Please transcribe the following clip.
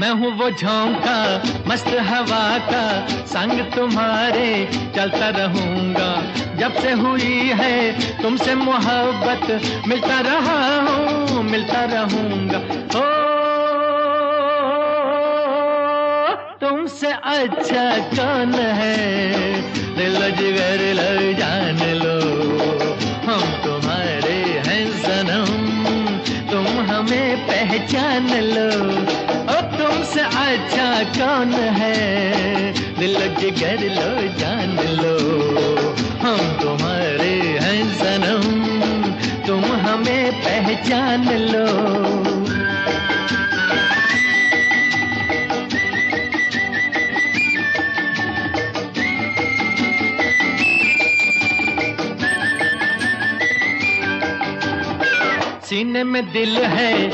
मैं हूँ वो झोंका मस्त हवा का, संग तुम्हारे चलता रहूंगा। जब से हुई है तुमसे मोहब्बत, मिलता रहा हूँ मिलता रहूंगा। ओ तुमसे अच्छा कौन है, दिल जिगर लो जान लो, हम तुम्हारे हैं सनम, तुम हमें पहचान लो। ओ तुमसे अच्छा कौन है, दिल जिगर लो जान लो, हम तुम्हारे हैं सनम, तुम हमें पहचान लो। सीने में दिल है